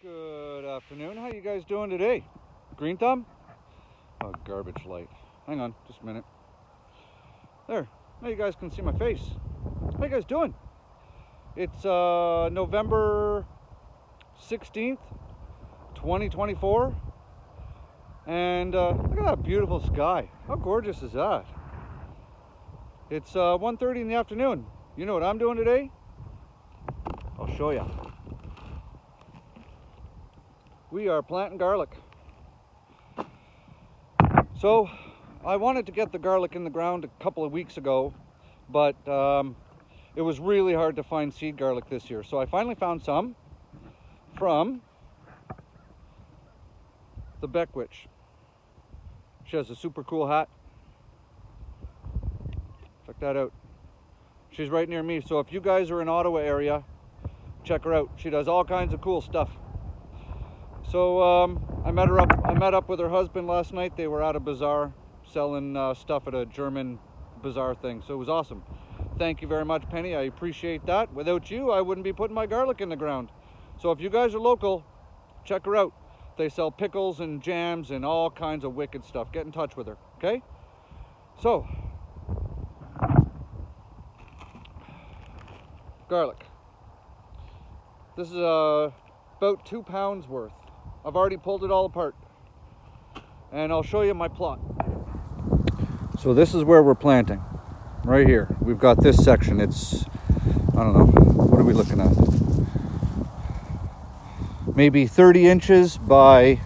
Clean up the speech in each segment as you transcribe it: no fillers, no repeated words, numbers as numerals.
Good afternoon. How you guys doing today? Green thumb? Oh, garbage light. Hang on, just a minute. There. Now you guys can see my face. How you guys doing? It's November 16th, 2024. And look at that beautiful sky. How gorgeous is that? It's 1:30 in the afternoon. You know what I'm doing today? I'll show you. We are planting garlic. So I wanted to get the garlic in the ground a couple of weeks ago, but it was really hard to find seed garlic this year. So I finally found some from the Beck Witch. She has a super cool hat. Check that out. She's right near me. So if you guys are in Ottawa area, check her out. She does all kinds of cool stuff. So I met up with her husband last night. They were at a bazaar selling stuff at a German bazaar thing. So it was awesome. Thank you very much, Penny. I appreciate that. Without you, I wouldn't be putting my garlic in the ground. So if you guys are local, check her out. They sell pickles and jams and all kinds of wicked stuff. Get in touch with her, okay? So, garlic. This is about 2 pounds worth. I've already pulled it all apart, and I'll show you my plot. So this is where we're planting, right here. We've got this section. It's, I don't know, what are we looking at? Maybe 30 inches by, I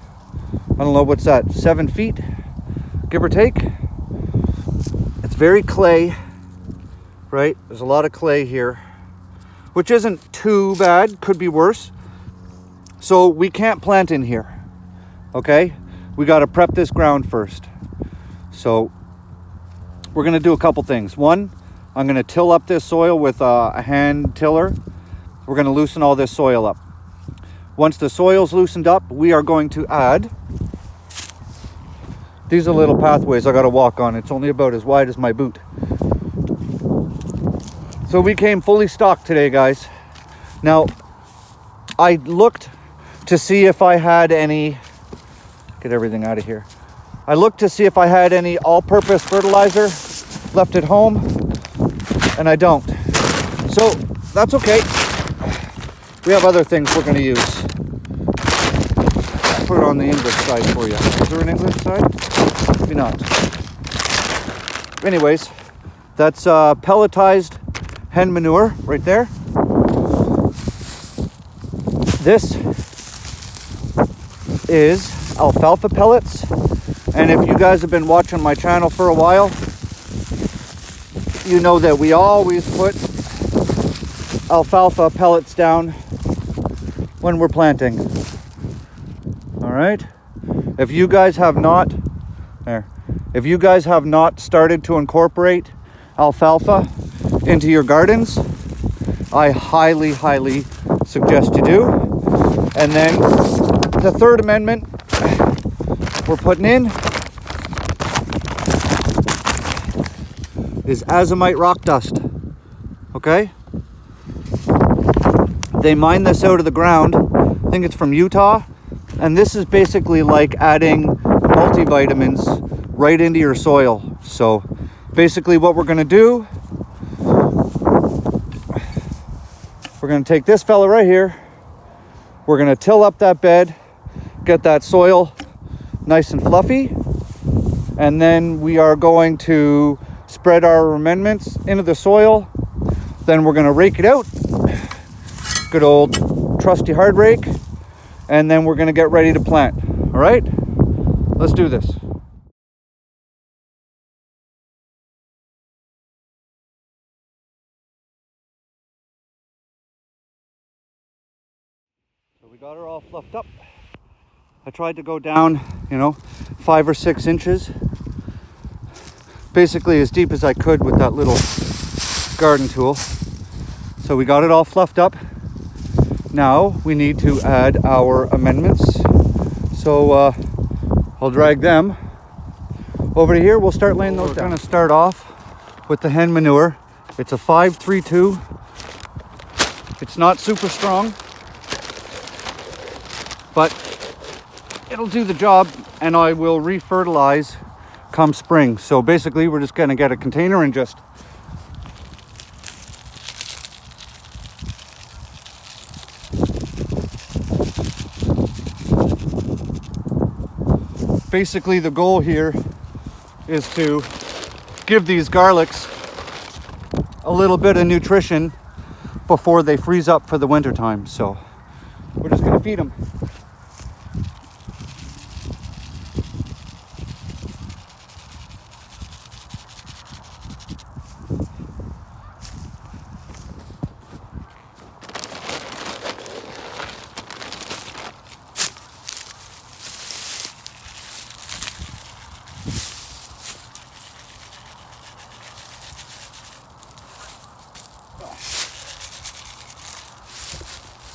don't know, what's that, 7 feet, give or take. It's very clay, right? There's a lot of clay here, which isn't too bad, could be worse. So we can't plant in here, okay? We got to prep this ground first. So we're going to do a couple things. One, I'm going to till up this soil with a hand tiller. We're going to loosen all this soil up. Once the soil's loosened up, we are going to add, these are little pathways I got to walk on. It's only about as wide as my boot. So we came fully stocked today, guys. Now, I looked to see if I had any, get everything out of here. I looked to see if I had any all-purpose fertilizer left at home, and I don't. So that's okay. We have other things we're going to use. I'll put it on the English side for you. Is there an English side? Maybe not. Anyways, that's pelletized hen manure right there. This is alfalfa pellets, and if you guys have been watching my channel for a while, you know that we always put alfalfa pellets down when we're planting. All right, if you guys have not started to incorporate alfalfa into your gardens, I highly suggest you do. And then the third amendment we're putting in is azomite rock dust. Okay? They mine this out of the ground. I think it's from Utah. And this is basically like adding multivitamins right into your soil. So basically what we're going to do, we're going to take this fella right here. We're going to till up that bed, get that soil nice and fluffy, and then we are going to spread our amendments into the soil. Then we're going to rake it out, good old trusty hard rake, and then we're going to get ready to plant. All right, let's do this. So we got her all fluffed up. I tried to go down, 5 or 6 inches, basically as deep as I could with that little garden tool. So we got it all fluffed up. Now we need to add our amendments. So I'll drag them over to here. We'll start laying those down. We're going to start off with the hen manure. It's a 5-3-2. It's not super strong. but it'll do the job, and I will refertilize come spring. So basically we're just going to get a container and just basically the goal here is to give these garlics a little bit of nutrition before they freeze up for the winter time. So we're just going to feed them.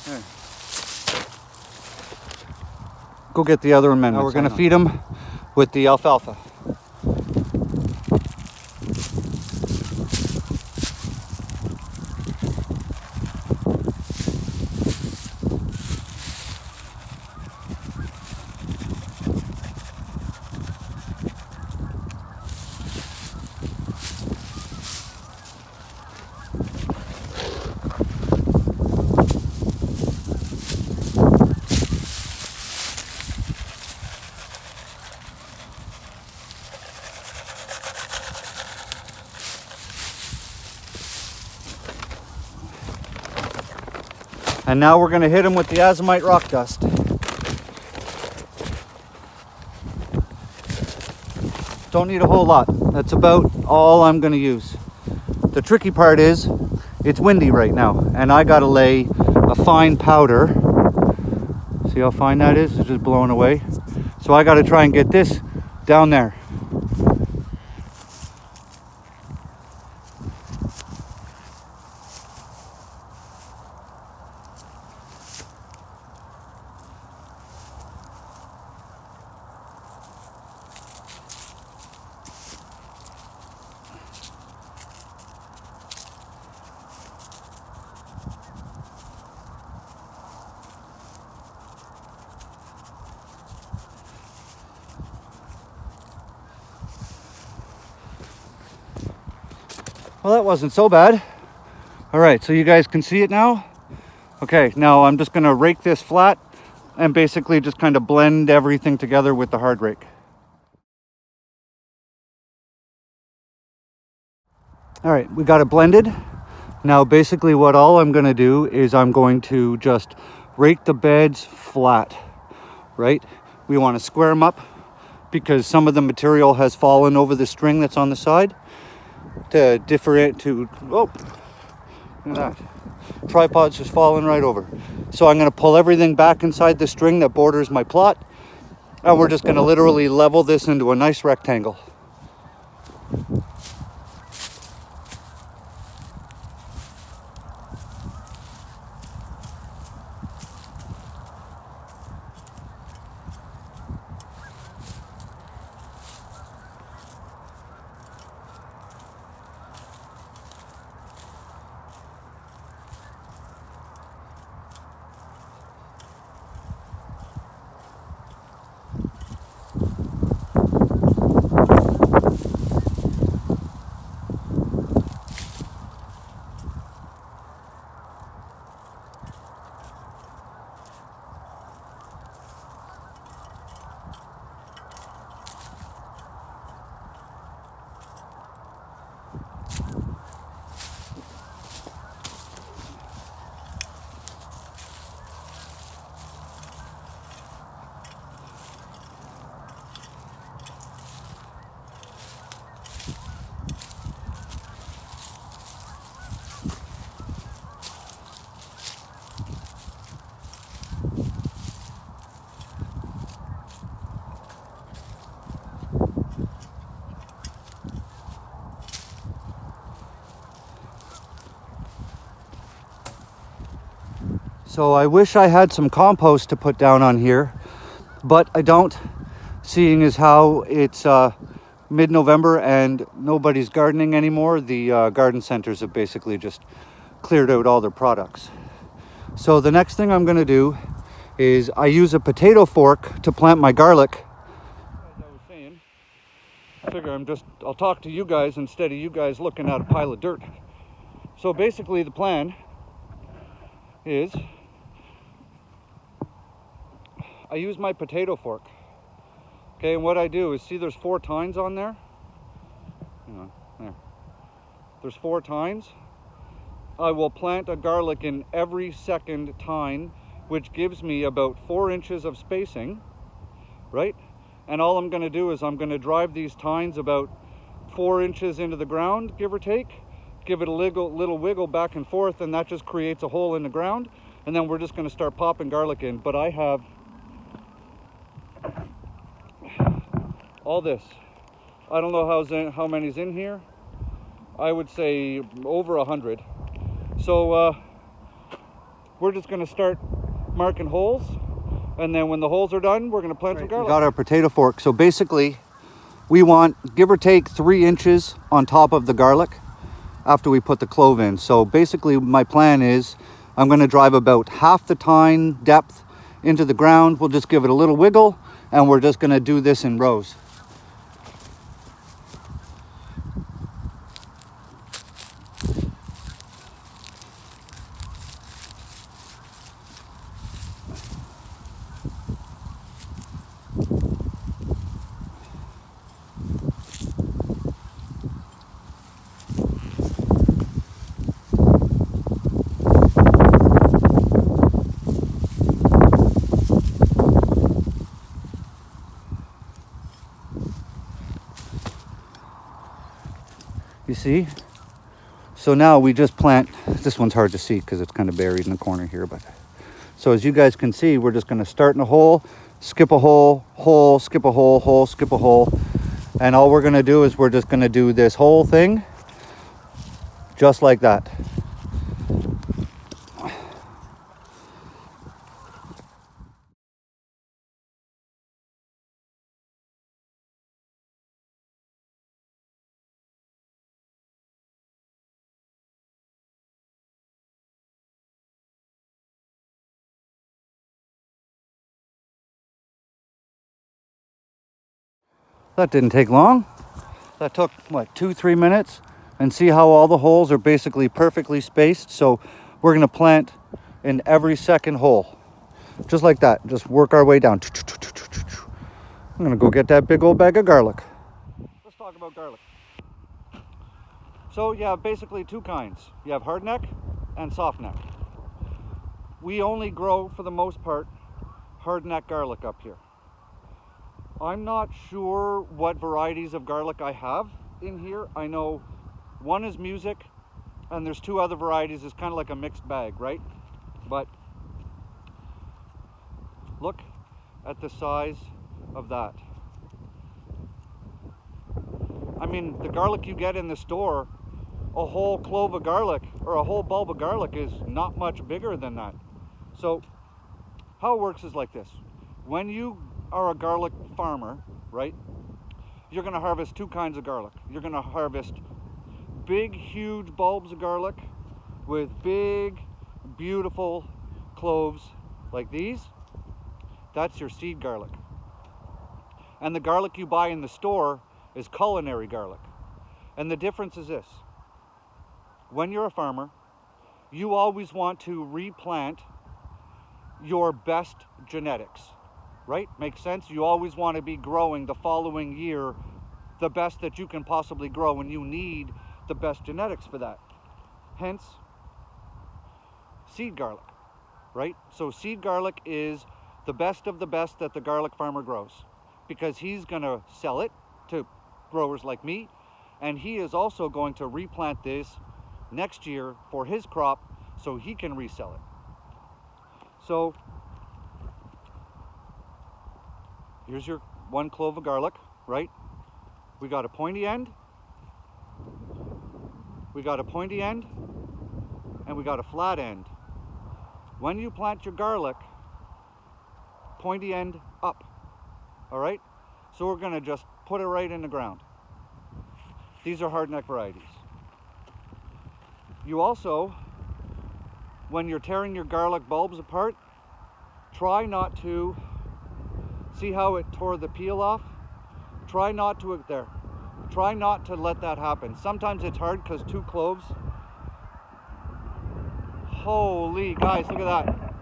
There. Go get the other amendments. Now we're going to feed them with the alfalfa. And now we're going to hit them with the azomite rock dust. Don't need a whole lot. That's about all I'm going to use. The tricky part is it's windy right now, and I got to lay a fine powder. See how fine that is? It's just blowing away. So I got to try and get this down there. Well, that wasn't so bad. All right, so you guys can see it now. Okay, now I'm just gonna rake this flat and basically just kind of blend everything together with the hard rake. All right, we got it blended. Now basically what all I'm gonna do is I'm going to just rake the beds flat, right? We wanna square them up because some of the material has fallen over the string that's on the side. To different to oh, look at that. Tripod's just falling right over. So I'm going to pull everything back inside the string that borders my plot, and we're just going to literally level this into a nice rectangle. So I wish I had some compost to put down on here, but I don't, seeing as how it's mid-November and nobody's gardening anymore. The garden centers have basically just cleared out all their products. So the next thing I'm going to do is I use a potato fork to plant my garlic. As I was saying, I figure I'll talk to you guys instead of you guys looking at a pile of dirt. So basically the plan is I use my potato fork. Okay, and what I do is, see there's 4 tines on there? Hang on, there. There's 4 tines. I will plant a garlic in every second tine, which gives me about 4 inches of spacing, right? And all I'm gonna do is I'm gonna drive these tines about 4 inches into the ground, give or take, give it a little wiggle back and forth, and that just creates a hole in the ground. And then we're just gonna start popping garlic in. But I have all this. I don't know how many's in here. I would say over 100. So we're just gonna start marking holes, and then when the holes are done, we're gonna plant some garlic. We got our potato fork. So basically, we want, give or take, 3 inches on top of the garlic after we put the clove in. So basically my plan is I'm gonna drive about half the tine depth into the ground. We'll just give it a little wiggle, and we're just gonna do this in rows. You see? So now we just plant, this one's hard to see because it's kind of buried in the corner here, but so as you guys can see, we're just going to start in a hole, skip a hole, hole, skip a hole, hole, skip a hole. And all we're going to do is we're just going to do this whole thing just like that. That didn't take long. That took, what, 2-3 minutes? And see how all the holes are basically perfectly spaced? So we're gonna plant in every second hole. Just like that, just work our way down. I'm gonna go get that big old bag of garlic. Let's talk about garlic. So you have basically 2 kinds. You have hardneck and softneck. We only grow, for the most part, hardneck garlic up here. I'm not sure what varieties of garlic I have in here. I know one is music, and there's 2 other varieties. It's kind of like a mixed bag, right? But look at the size of that. I mean, the garlic you get in the store, a whole clove of garlic or a whole bulb of garlic is not much bigger than that. So how it works is like this. When you are a garlic farmer, right, you're going to harvest 2 kinds of garlic. You're going to harvest big, huge bulbs of garlic with big, beautiful cloves like these. That's your seed garlic. And the garlic you buy in the store is culinary garlic. And the difference is this. When you're a farmer, you always want to replant your best genetics. Right? Makes sense? You always want to be growing the following year the best that you can possibly grow, and you need the best genetics for that. Hence, seed garlic, right? So seed garlic is the best of the best that the garlic farmer grows, because he's going to sell it to growers like me, and he is also going to replant this next year for his crop so he can resell it. So here's your 1 clove of garlic, right? We got a pointy end, we got a pointy end, and we got a flat end. When you plant your garlic, pointy end up, all right? So we're gonna just put it right in the ground. These are hardneck varieties. You also, when you're tearing your garlic bulbs apart, try not to, see how it tore the peel off? Try not to, there. Try not to let that happen. Sometimes it's hard because 2 cloves. Holy guys, look at that.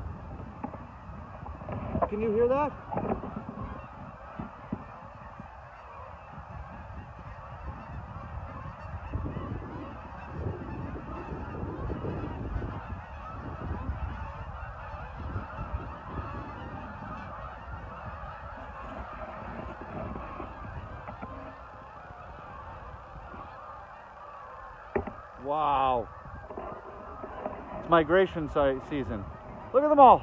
Can you hear that? Wow. It's migration season. Look at them all.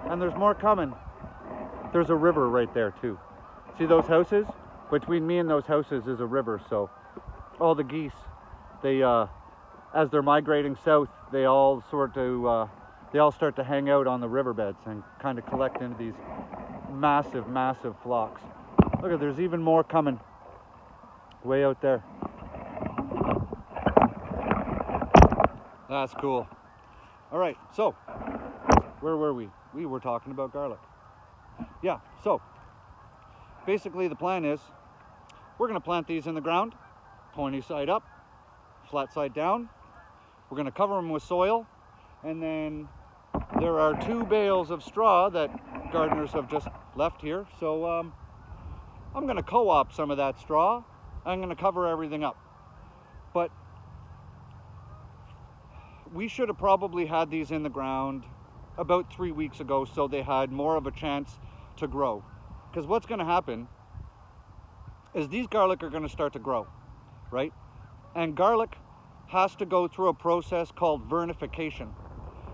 And there's more coming. There's a river right there too. See those houses? Between me and those houses is a river, so all the geese, they as they're migrating south, they all start to hang out on the riverbeds and kind of collect into these massive, massive flocks. Look, there's even more coming way out there. That's cool. All right, so where were we? We were talking about garlic. Yeah, so basically the plan is we're going to plant these in the ground, pointy side up, flat side down. We're going to cover them with soil, and then there are 2 bales of straw that gardeners have just left here. So I'm going to co-op some of that straw. I'm going to cover everything up. But we should have probably had these in the ground about 3 weeks ago, so they had more of a chance to grow. Because what's going to happen is these garlic are going to start to grow, right? And garlic has to go through a process called vernification.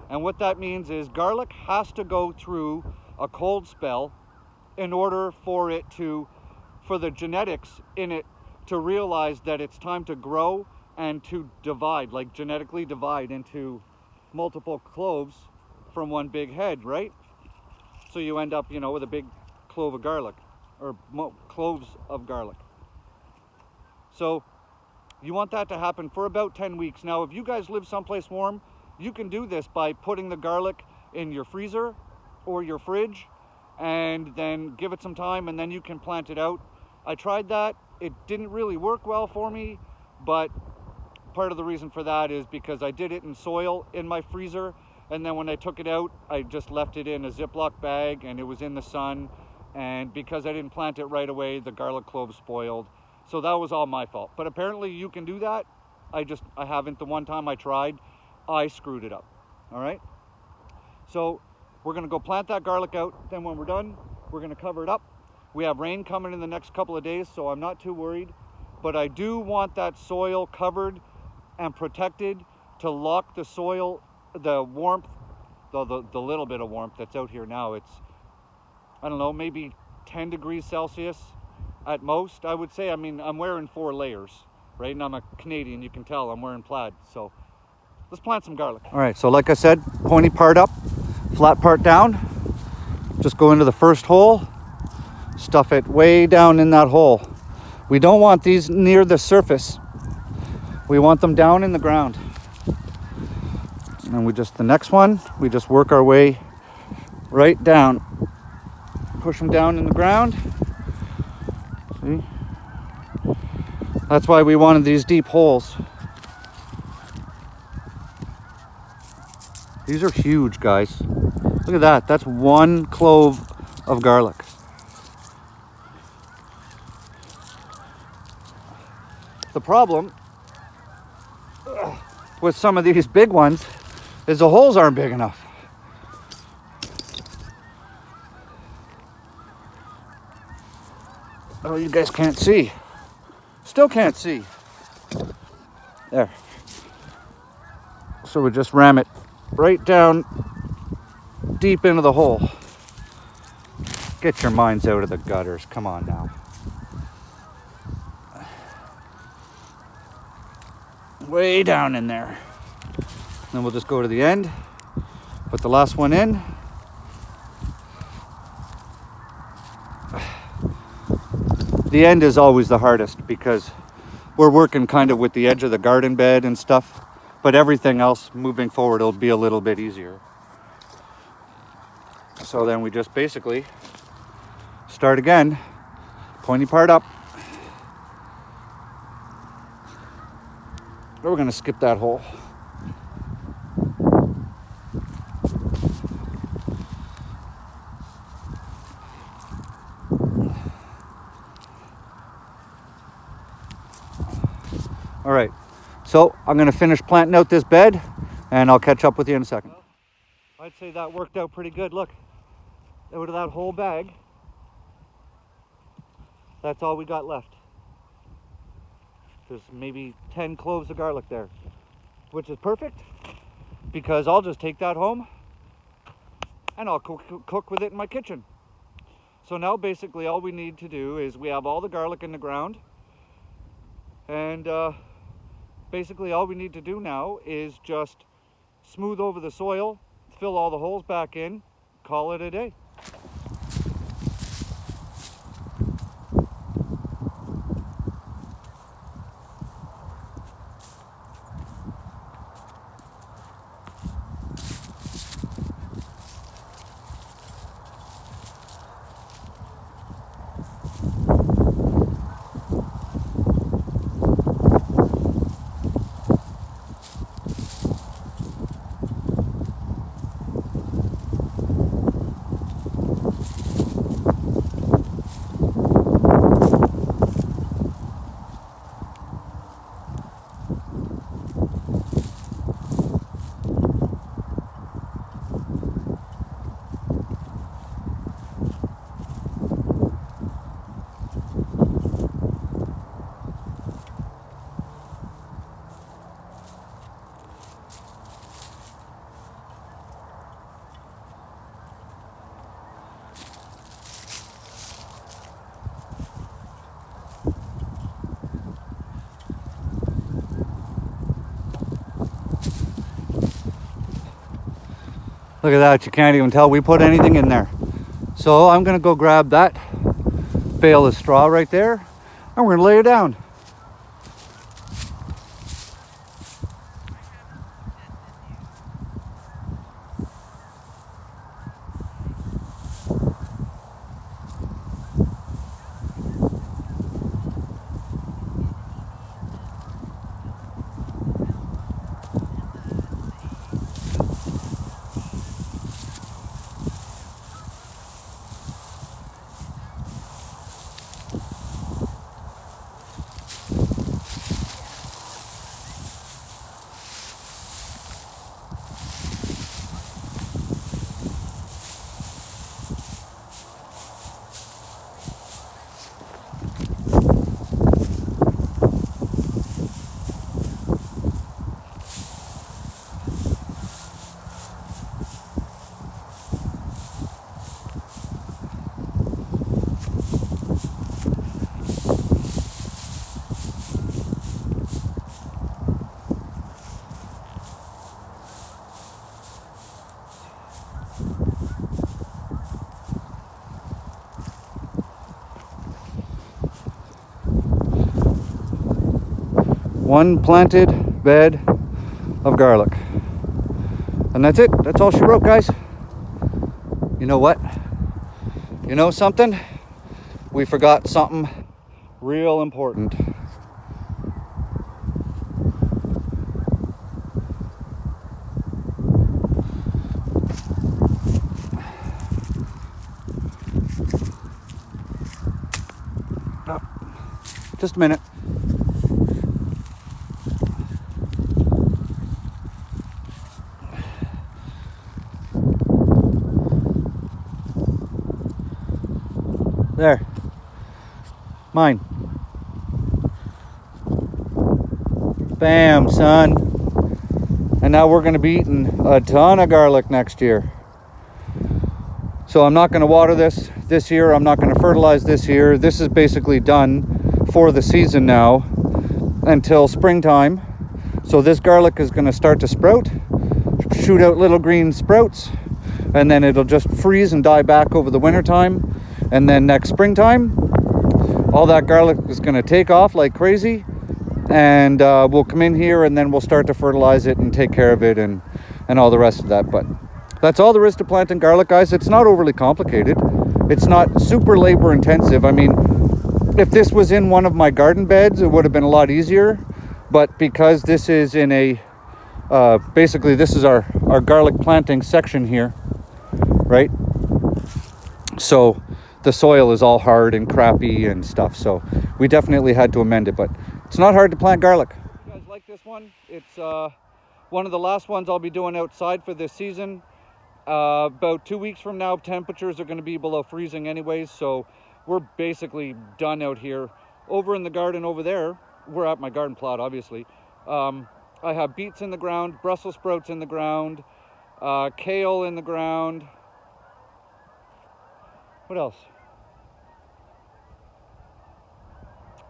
And what that means is garlic has to go through a cold spell in order for the genetics in it to realize that it's time to grow and to divide, like genetically divide into multiple cloves from one big head, right? So you end up, with a big clove of garlic, or cloves of garlic. So you want that to happen for about 10 weeks. Now, if you guys live someplace warm, you can do this by putting the garlic in your freezer or your fridge and then give it some time, and then you can plant it out. I tried that. It didn't really work well for me, but part of the reason for that is because I did it in soil in my freezer, and then when I took it out, I just left it in a Ziploc bag and it was in the sun, and because I didn't plant it right away, the garlic cloves spoiled. So that was all my fault. But apparently you can do that. I haven't. The one time I tried, I screwed it up. All right? So we're going to go plant that garlic out. Then when we're done, we're going to cover it up. We have rain coming in the next couple of days, so I'm not too worried. But I do want that soil covered and protected to lock the soil, the warmth, the little bit of warmth that's out here now. It's, I don't know, maybe 10 degrees Celsius at most, I would say. I mean, I'm wearing 4 layers, right? And I'm a Canadian, you can tell I'm wearing plaid. So let's plant some garlic. All right, so like I said, pointy part up, flat part down. Just go into the first hole, stuff it way down in that hole. We don't want these near the surface. We want them down in the ground. And then the next one, we just work our way right down. Push them down in the ground. See? That's why we wanted these deep holes. These are huge, guys. Look at that. That's 1 clove of garlic. The problem with some of these big ones is the holes aren't big enough. Oh, you guys can't see. Still can't see. There. So we just ram it right down deep into the hole. Get your minds out of the gutters. Come on now. Way down in there. Then we'll just go to the end, put the last one in. The end is always the hardest because we're working kind of with the edge of the garden bed and stuff, but everything else moving forward will be a little bit easier. So then we just basically start again, pointy part up. We're gonna skip that hole. All right, so I'm gonna finish planting out this bed and I'll catch up with you in a second. Well, I'd say that worked out pretty good. Look, out of that whole bag, that's all we got left. There's maybe 10 cloves of garlic there, which is perfect because I'll just take that home and I'll cook with it in my kitchen. So now basically all we need to do is we have all the garlic in the ground, and basically all we need to do now is just smooth over the soil, fill all the holes back in, call it a day. Look at that, you can't even tell we put anything in there. So I'm gonna go grab that bale of straw right there and we're gonna lay it down. One planted bed of garlic. And that's it. That's all she wrote, guys. You know what? You know something? We forgot something real important. Oh, just a minute. There. Mine. Bam, son. And now we're going to be eating a ton of garlic next year. So I'm not going to water this year. I'm not going to fertilize this year. This is basically done for the season now until springtime. So this garlic is going to start to sprout, shoot out little green sprouts, and then it'll just freeze and die back over the winter time. And then next springtime, all that garlic is going to take off like crazy, and we'll come in here and then we'll start to fertilize it and take care of it and all the rest of that. But That's all there is to planting garlic, guys. It's not overly complicated. It's not super labor intensive. I mean, if this was in one of my garden beds, it would have been a lot easier. But because this is in a, basically this is our garlic planting section here, right? So the soil is all hard and crappy and stuff. So we definitely had to amend it, but it's not hard to plant garlic. You guys like this one? It's one of the last ones I'll be doing outside for this season. About 2 weeks from now, temperatures are going to be below freezing anyways, so we're basically done out here. Over in the garden over there, we're at my garden plot, obviously. I have beets in the ground, Brussels sprouts in the ground, kale in the ground. What else?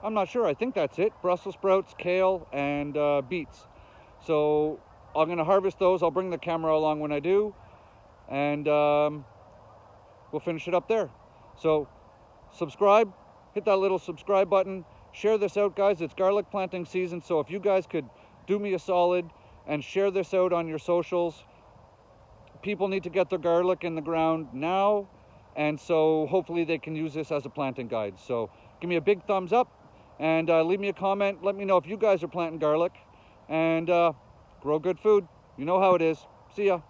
I'm not sure. I think that's it. Brussels sprouts, kale, and beets. So I'm going to harvest those. I'll bring the camera along when I do. And we'll finish it up there. So subscribe, hit that little subscribe button, share this out, guys. It's garlic planting season, so if you guys could do me a solid and share this out on your socials. People need to get their garlic in the ground now, and so hopefully they can use this as a planting guide. So give me a big thumbs up and leave me a comment. Let me know if you guys are planting garlic, and grow good food. You know how it is. See ya.